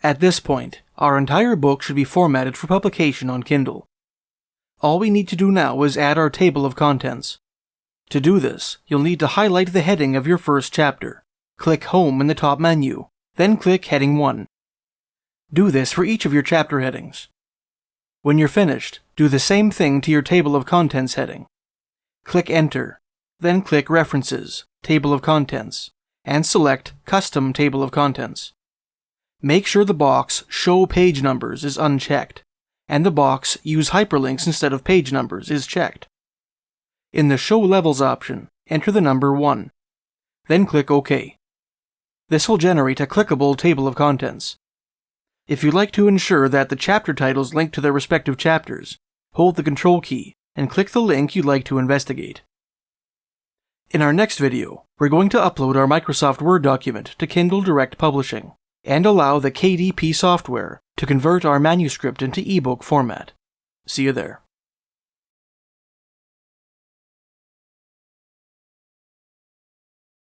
At this point, our entire book should be formatted for publication on Kindle. All we need to do now is add our table of contents. To do this, you'll need to highlight the heading of your first chapter. Click Home in the top menu, then click Heading 1. Do this for each of your chapter headings. When you're finished, do the same thing to your Table of Contents heading. Click Enter, then click References, Table of Contents, and select Custom Table of Contents. Make sure the box Show Page Numbers is unchecked, and the box Use Hyperlinks instead of page numbers is checked. In the Show Levels option, enter the number 1. Then click OK. This will generate a clickable table of contents. If you'd like to ensure that the chapter titles link to their respective chapters, hold the Control key and click the link you'd like to investigate. In our next video, we're going to upload our Microsoft Word document to Kindle Direct Publishing and allow the KDP software to convert our manuscript into eBook format. See you there.